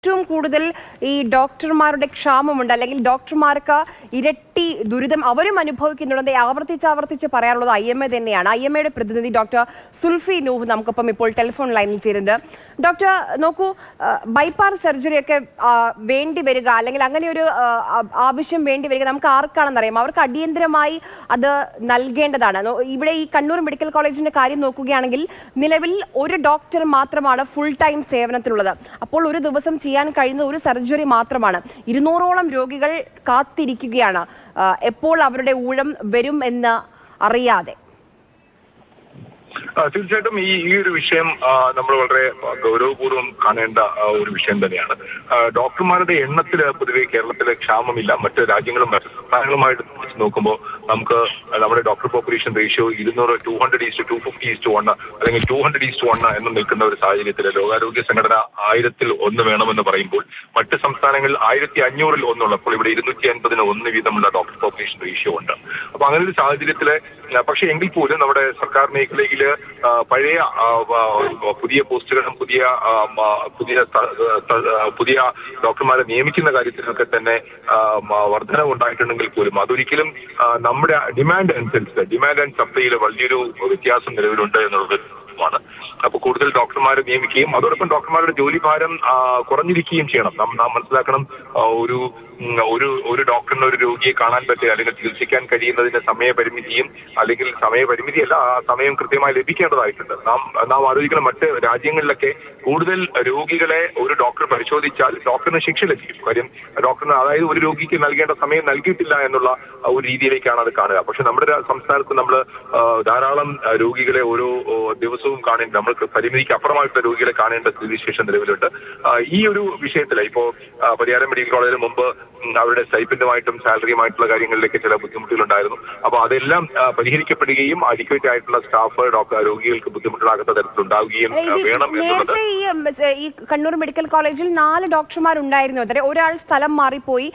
ഏറ്റവും കൂടുതൽ ഈ ഡോക്ടർമാരുടെ ക്ഷാമമുണ്ട്, അല്ലെങ്കിൽ ഡോക്ടർമാർക്ക് ഇരട്ടി ദുരിതം അവരും അനുഭവിക്കുന്നുണ്ടെന്ന് ആവർത്തിച്ച് പറയാറുള്ളത് IMA തന്നെയാണ്. IMAയുടെ പ്രതിനിധി ഡോക്ടർ സുൽഫി നൂഹ് നമുക്കൊപ്പം ഇപ്പോൾ ടെലിഫോൺ ലൈനിൽ ചേരുന്നുണ്ട്. ഡോക്ടർ നോക്കൂ, ബൈപ്പാസ് സർജറി ഒക്കെ വേണ്ടി വരിക, അല്ലെങ്കിൽ അങ്ങനെ ഒരു ആവശ്യം വേണ്ടി വരിക നമുക്ക് ആർക്കാണെന്നറിയാം. അവർക്ക് അടിയന്തരമായി അത് നൽകേണ്ടതാണ്. ഇവിടെ ഈ കണ്ണൂർ മെഡിക്കൽ കോളേജിന്റെ കാര്യം നോക്കുകയാണെങ്കിൽ നിലവിൽ ഒരു ഡോക്ടർ മാത്രമാണ് ഫുൾ ടൈം സേവനത്തിലുള്ളത്. അപ്പോൾ ഒരു ദിവസം ചെയ്യാൻ കഴിയുന്ന ഒരു സർജറി മാത്രമാണ്. 200ഓളം രോഗികൾ കാത്തിരിക്കുകയാണ് എപ്പോൾ അവരുടെ ഊഴം വരും എന്ന് അറിയാതെ. തീർച്ചയായിട്ടും ഈ ഒരു വിഷയം നമ്മൾ വളരെ ഗൗരവപൂർവ്വം കാണേണ്ട ഒരു വിഷയം തന്നെയാണ്. ഡോക്ടർമാരുടെ എണ്ണത്തിൽ പൊതുവെ കേരളത്തിലെ ക്ഷാമമില്ല. മറ്റ് രാജ്യങ്ങളും മറ്റ് സംസ്ഥാനങ്ങളുമായിട്ട് നോക്കുമ്പോൾ നമുക്ക് നമ്മുടെ ഡോക്ടർ പോപ്പുലേഷൻ റേഷ്യോ 200:250:1 അല്ലെങ്കിൽ 200:1 എന്ന് നിൽക്കുന്ന ഒരു സാഹചര്യത്തിൽ ലോകാരോഗ്യ സംഘടന 1000-1 വേണമെന്ന് പറയുമ്പോൾ മറ്റ് സംസ്ഥാനങ്ങളിൽ 1500-1 ഉള്ളപ്പോൾ ഇവിടെ 250-1 വീതമുള്ള ഡോക്ടർ പോപ്പുലേഷൻ റേഷ്യോ ഉണ്ട്. അപ്പൊ അങ്ങനെ ഒരു സാഹചര്യത്തില് പക്ഷെ എങ്കിൽ പോലും നമ്മുടെ സർക്കാർ മേഖലയിൽ പഴയ പുതിയ പോസ്റ്റുകളും പുതിയ ഡോക്ടർമാരെ നിയമിക്കുന്ന കാര്യത്തിലൊക്കെ തന്നെ വർധനവ് ഉണ്ടായിട്ടുണ്ടെങ്കിൽ പോലും അതൊരിക്കലും നമ്മുടെ ഡിമാൻഡ് ആൻഡ് സപ്ലൈയിൽ വലിയൊരു വ്യത്യാസം നിലവിലുണ്ട് എന്നുള്ളത് ാണ്. അപ്പൊ കൂടുതൽ ഡോക്ടർമാരെ നിയമിക്കുകയും അതോടൊപ്പം ഡോക്ടർമാരുടെ ജോലിഭാരം കുറഞ്ഞിരിക്കുകയും ചെയ്യണം. നാം മനസ്സിലാക്കണം, ഒരു ഡോക്ടറിന് ഒരു രോഗിയെ കാണാൻ പറ്റുക അല്ലെങ്കിൽ ചികിത്സിക്കാൻ കഴിയുന്നതിന്റെ സമയപരിമിതിയും അല്ലെങ്കിൽ സമയപരിമിതിയല്ല, ആ സമയം കൃത്യമായി ലഭിക്കേണ്ടതായിട്ടുണ്ട്. നാം ആലോചിക്കണം, മറ്റ് രാജ്യങ്ങളിലൊക്കെ കൂടുതൽ രോഗികളെ ഒരു ഡോക്ടർ പരിശോധിച്ചാൽ ഡോക്ടറിന് ശിക്ഷ ലഭിക്കും. കാര്യം ഡോക്ടറിന് അതായത് ഒരു രോഗിക്ക് നൽകേണ്ട സമയം നൽകിയിട്ടില്ല എന്നുള്ള ഒരു രീതിയിലേക്കാണ് അത് കാണുക. പക്ഷെ നമ്മുടെ സംസ്ഥാനത്ത് നമ്മൾ ധാരാളം രോഗികളെ ഓരോ ദിവസവും കാണേണ്ട, നമ്മൾക്ക് പരിമിതിക്ക് അപ്പുറമായിട്ടുള്ള രോഗികളെ കാണേണ്ട സ്ഥിതിവിശേഷം നിലവിലുണ്ട്. ഈ ഒരു വിഷയത്തിൽ ഇപ്പോ പരിയാരം മെഡിക്കൽ കോളേജിന് മുമ്പ് അവരുടെ സ്റ്റൈപ്പൻഡുമായിട്ടും സാലറിയുമായിട്ടുള്ള കാര്യങ്ങളിലേക്ക് ചില ബുദ്ധിമുട്ടുകളുണ്ടായിരുന്നു. അപ്പൊ അതെല്ലാം പരിഹരിക്കപ്പെടുകയും അഡിക്വേറ്റ് ആയിട്ടുള്ള സ്റ്റാഫ് രോഗികൾക്ക് ബുദ്ധിമുട്ടുണ്ടാകാത്ത തരത്തിലുണ്ടാവുകയും വേണം എന്നുള്ളത്. ഈ കണ്ണൂർ മെഡിക്കൽ കോളേജിൽ 4 ഡോക്ടർമാരുണ്ടായിരുന്നു. അതെ, ഒരാൾ സ്ഥലം മാറിപ്പോയി.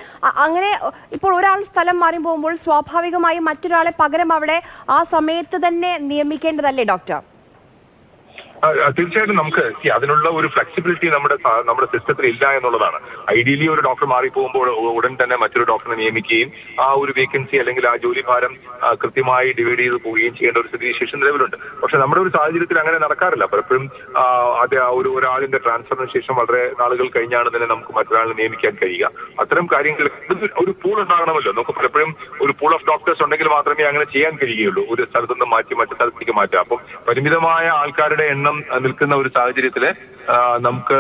അങ്ങനെ ഇപ്പോൾ ഒരാൾ സ്ഥലം മാറി പോകുമ്പോൾ സ്വാഭാവികമായും മറ്റൊരാളെ പകരം അവിടെ ആ സമയത്ത് തന്നെ നിയമിക്കേണ്ടതല്ലേ ഡോക്ടർ? തീർച്ചയായിട്ടും നമുക്ക് അതിനുള്ള ഒരു ഫ്ലെക്സിബിലിറ്റി നമ്മുടെ സിസ്റ്റത്തിൽ ഇല്ല എന്നുള്ളതാണ്. ഐഡിയലി ഒരു ഡോക്ടർ മാറിപ്പോകുമ്പോൾ ഉടൻ തന്നെ മറ്റൊരു ഡോക്ടറെ നിയമിക്കുകയും ആ ഒരു വേക്കൻസി അല്ലെങ്കിൽ ആ ജോലിഭാരം കൃത്യമായി ഡിവൈഡ് ചെയ്ത് പോവുകയും ചെയ്യേണ്ട ഒരു സ്ഥിതിവിശേഷം നിലവിലുണ്ട്. പക്ഷെ നമ്മുടെ ഒരു സാഹചര്യത്തിൽ അങ്ങനെ നടക്കാറില്ല. പലപ്പോഴും ഒരാളിന്റെ ട്രാൻസ്ഫറിന് ശേഷം വളരെ നാളുകൾ കഴിഞ്ഞാണ് തന്നെ നമുക്ക് മറ്റൊരാളിനെ നിയമിക്കാൻ കഴിയുക. അത്തരം കാര്യങ്ങൾ ഒരു പൂൾ ഉണ്ടാകണമല്ലോ. നമുക്ക് പലപ്പോഴും ഒരു പൂൾ ഓഫ് ഡോക്ടേഴ്സ് ഉണ്ടെങ്കിൽ മാത്രമേ അങ്ങനെ ചെയ്യാൻ കഴിയുകയുള്ളൂ. ഒരു സ്ഥലത്ത് നിന്ന് മാറ്റി മറ്റു സ്ഥലത്തേക്ക് മാറ്റാം. അപ്പം പരിമിതമായ ആൾക്കാരുടെ എണ്ണം നിൽക്കുന്ന ഒരു സാഹചര്യത്തില് നമുക്ക്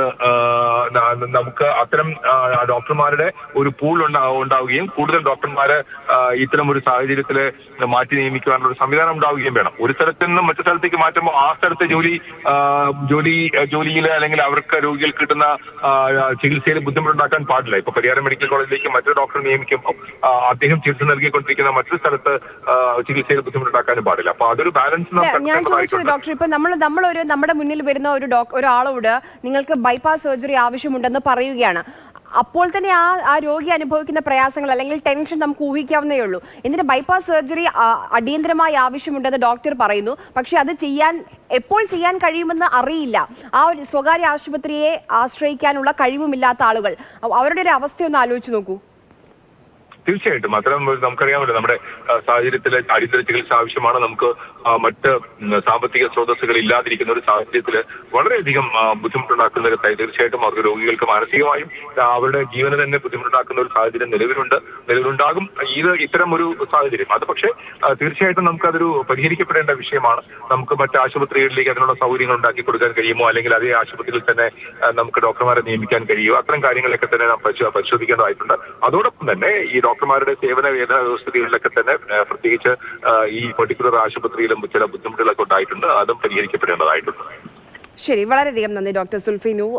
അത്തരം ഡോക്ടർമാരുടെ ഒരു പൂൾ ഉണ്ടാവുകയും കൂടുതൽ ഡോക്ടർമാരെ ഇത്തരം ഒരു സാഹചര്യത്തില് മാറ്റി നിയമിക്കുവാനുള്ള ഒരു സംവിധാനം ഉണ്ടാവുകയും വേണം. ഒരു സ്ഥലത്ത് നിന്നും മറ്റു സ്ഥലത്തേക്ക് മാറ്റുമ്പോൾ ആ സ്ഥലത്തെ ജോലിയിൽ അല്ലെങ്കിൽ അവർക്ക് രോഗികൾക്ക് കിട്ടുന്ന ചികിത്സയിൽ ബുദ്ധിമുട്ടുണ്ടാക്കാൻ പാടില്ല. ഇപ്പൊ പരിയാരം മെഡിക്കൽ കോളേജിലേക്ക് മറ്റൊരു ഡോക്ടറെ നിയമിക്കുമ്പോൾ അദ്ദേഹം ചികിത്സ നൽകിക്കൊണ്ടിരിക്കുന്ന മറ്റൊരു സ്ഥലത്ത് ചികിത്സയിൽ ബുദ്ധിമുട്ടുണ്ടാക്കാനും പാടില്ല. അപ്പൊ അതൊരു ബാലൻസ് ഡോക്ടർ, ഇപ്പൊ നമ്മുടെ മുന്നിൽ വരുന്ന ഒരാളോട് നിങ്ങൾക്ക് ബൈപ്പാസ് സർജറി ആവശ്യമുണ്ടെന്ന് പറയുകയാണ്. അപ്പോൾ തന്നെ ആ രോഗി അനുഭവിക്കുന്ന പ്രയാസങ്ങൾ അല്ലെങ്കിൽ ടെൻഷൻ നമുക്ക് ഊഹിക്കാവുന്നേ ഉള്ളൂ. എന്നിട്ട് ബൈപ്പാസ് സർജറി അടിയന്തരമായി ആവശ്യമുണ്ടെന്ന് ഡോക്ടർ പറയുന്നു. പക്ഷെ അത് എപ്പോൾ ചെയ്യാൻ കഴിയുമെന്ന് അറിയില്ല. ആ ഒരു സ്വകാര്യ ആശുപത്രിയെ ആശ്രയിക്കാനുള്ള കഴിവുമില്ലാത്ത ആളുകൾ, അവരുടെ ഒരു അവസ്ഥയൊന്ന് ആലോചിച്ച് നോക്കൂ. തീർച്ചയായിട്ടും അത്തരം നമുക്കറിയാമല്ലോ, നമ്മുടെ സാഹചര്യത്തിൽ അടിയന്തര ചികിത്സ ആവശ്യമാണ്. നമുക്ക് മറ്റ് സാമ്പത്തിക സ്രോതസ്സുകൾ ഇല്ലാതിരിക്കുന്ന ഒരു സാഹചര്യത്തിൽ വളരെയധികം ബുദ്ധിമുട്ടുണ്ടാക്കുന്ന തീർച്ചയായിട്ടും അവർക്ക് രോഗികൾക്ക് മാനസികമായും അവരുടെ ജീവന് തന്നെ ബുദ്ധിമുട്ടുണ്ടാക്കുന്ന ഒരു സാഹചര്യം നിലവിലുണ്ടാകും ഇത്തരം ഒരു സാഹചര്യം. അത് പക്ഷേ തീർച്ചയായിട്ടും നമുക്കതൊരു പരിഹരിക്കപ്പെടേണ്ട വിഷയമാണ്. നമുക്ക് മറ്റ് ആശുപത്രികളിലേക്ക് അതിനുള്ള സൗകര്യങ്ങൾ ഉണ്ടാക്കി കൊടുക്കാൻ കഴിയുമോ, അല്ലെങ്കിൽ അതേ ആശുപത്രിയിൽ തന്നെ നമുക്ക് ഡോക്ടർമാരെ നിയമിക്കാൻ കഴിയുമോ, അത്തരം കാര്യങ്ങളൊക്കെ തന്നെ നാം പരിശോധിക്കേണ്ടതായിട്ടുണ്ട്. അതോടൊപ്പം തന്നെ ഈ ഡോക്ടർമാരുടെ സേവന വേതന വ്യവസ്ഥകളിലൊക്കെ തന്നെ പ്രത്യേകിച്ച് ഈ പെർട്ടിക്കുലർ ആശുപത്രിയിലും ചില ബുദ്ധിമുട്ടുകളൊക്കെ ഉണ്ടായിട്ടുണ്ട്. അതും പരിഹരിക്കപ്പെടേണ്ടതായിട്ടുണ്ട്. ശരി, വളരെയധികം നന്ദി ഡോക്ടർ സുൽഫി നൂഹ്.